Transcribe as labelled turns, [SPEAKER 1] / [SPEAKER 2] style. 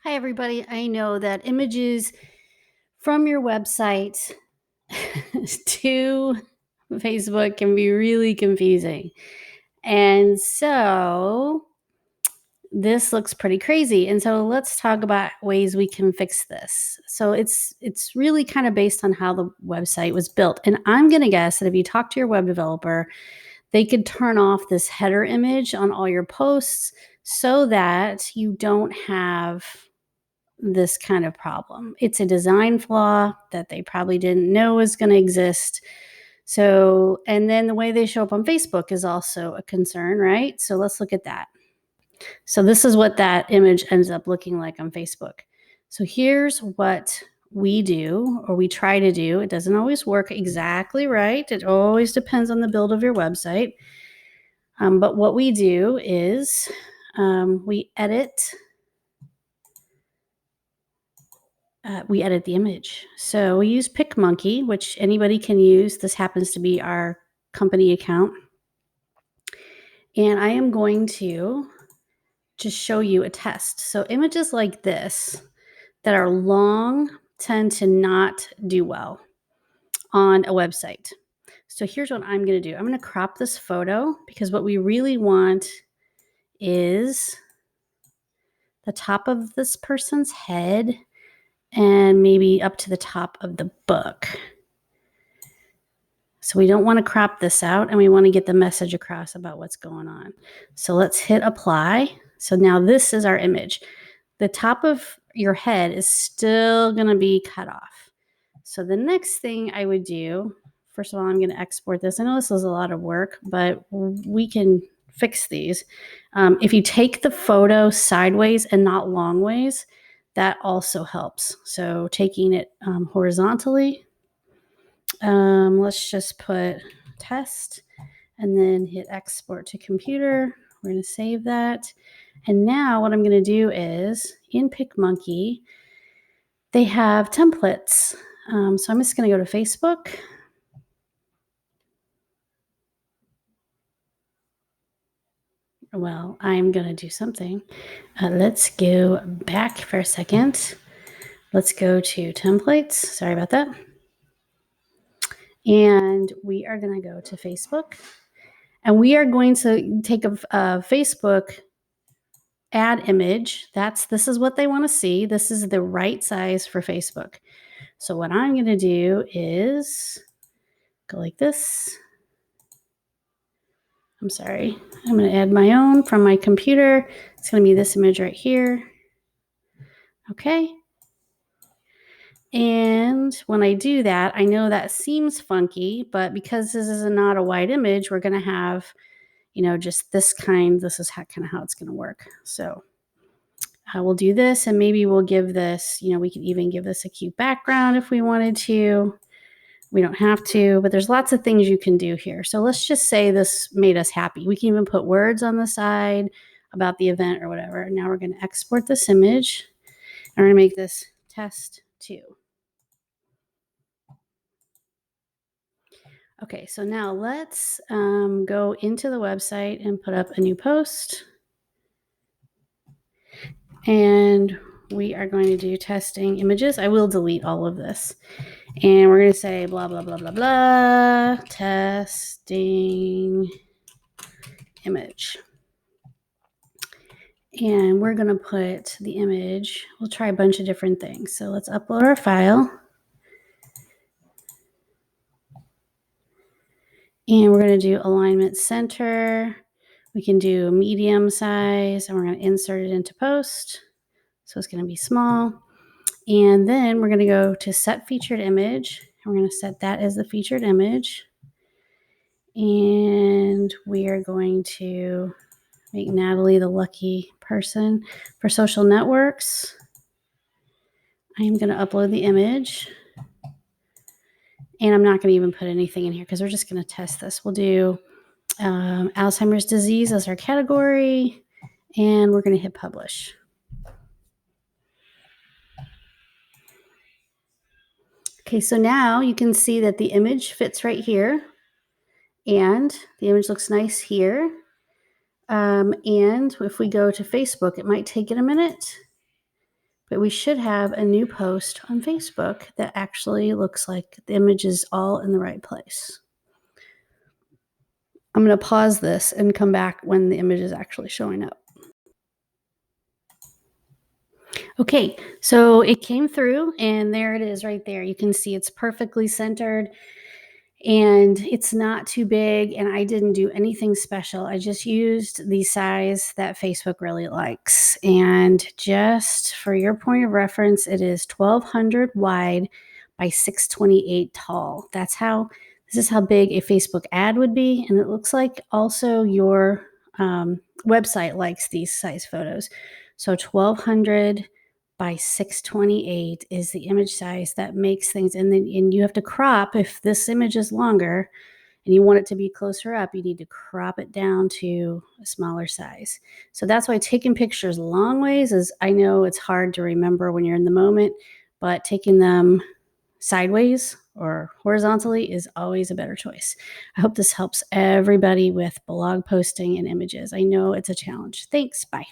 [SPEAKER 1] Hi, everybody. I know that images from your website to Facebook can be really confusing. And so this looks pretty crazy. And so let's talk about ways we can fix this. So it's really kind of based on how the website was built. And I'm going to guess that if you talk to your web developer, they could turn off this header image on all your posts so that you don't have this kind of problem. It's a design flaw that they probably didn't know was going to exist. So, and then the way they show up on Facebook is also a concern, right? So let's look at that. So this is what that image ends up looking like on Facebook. So here's what we do, or we try to do. It doesn't always work exactly right. It always depends on the build of your website. But what we do is we edit the image. So we use PicMonkey, which anybody can use. This happens to be our company account. And I am going to just show you a test. So images like this that are long tend to not do well on a website. So here's what I'm going to do. I'm going to crop this photo because what we really want is the top of this person's head and maybe up to the top of the book. So we don't want to crop this out, and we want to get the message across about what's going on. So let's hit apply. So now this is our image. The top of your head is still going to be cut off. So the next thing I would do, first of all, I'm going to export this. I know this is a lot of work, but we can fix these. If you take the photo sideways and not long ways, that also helps. So taking it horizontally, let's just put test and then hit export to computer. We're going to save that. And now what I'm going to do is in PicMonkey, they have templates. So I'm just going to go to Facebook. Well, I'm going to do something. Let's go back for a second. Let's go to templates. Sorry about that. And we are going to go to Facebook. And we are going to take a Facebook add image. This is what they want to see. This is the right size for Facebook. So what I'm going to do is go like this. I'm sorry. I'm going to add my own from my computer. It's going to be this image right here. Okay. And when I do that, I know that seems funky, but because this is not a wide image, we're going to have, just this kind. This is kind of how it's going to work. So we'll do this, and maybe we'll give this, we could even give this a cute background if we wanted to. We don't have to, but there's lots of things you can do here. So let's just say this made us happy. We can even put words on the side about the event or whatever. Now we're going to export this image, and we're going to make this test 2. Okay, so now let's go into the website and put up a new post. And we are going to do testing images. I will delete all of this. And we're going to say blah, blah, blah, blah, blah, testing image. And we're going to put the image, we'll try a bunch of different things. So let's upload our file. And we're going to do alignment center. We can do medium size, and we're going to insert it into post. So it's going to be small. And then we're going to go to set featured image. And we're going to set that as the featured image. And we are going to make Natalie the lucky person. For social networks, I'm going to upload the image. And I'm not going to even put anything in here because we're just going to test this. We'll do Alzheimer's disease as our category, and we're going to hit publish. Okay, so now you can see that the image fits right here, and the image looks nice here. And if we go to Facebook, it might take it a minute, but we should have a new post on Facebook that actually looks like the image is all in the right place. I'm going to pause this and come back when the image is actually showing up. Okay, so it came through and there it is right there. You can see it's perfectly centered and it's not too big, and I didn't do anything special. I just used the size that Facebook really likes. And just for your point of reference, it is 1200 wide by 628 tall. This is how big a Facebook ad would be. And it looks like also your website likes these size photos. So 1200 by 628 is the image size that makes things. And you have to crop. If this image is longer and you want it to be closer up, you need to crop it down to a smaller size. So that's why taking pictures long ways is, I know it's hard to remember when you're in the moment, but taking them sideways or horizontally is always a better choice. I hope this helps everybody with blog posting and images. I know it's a challenge. Thanks. Bye.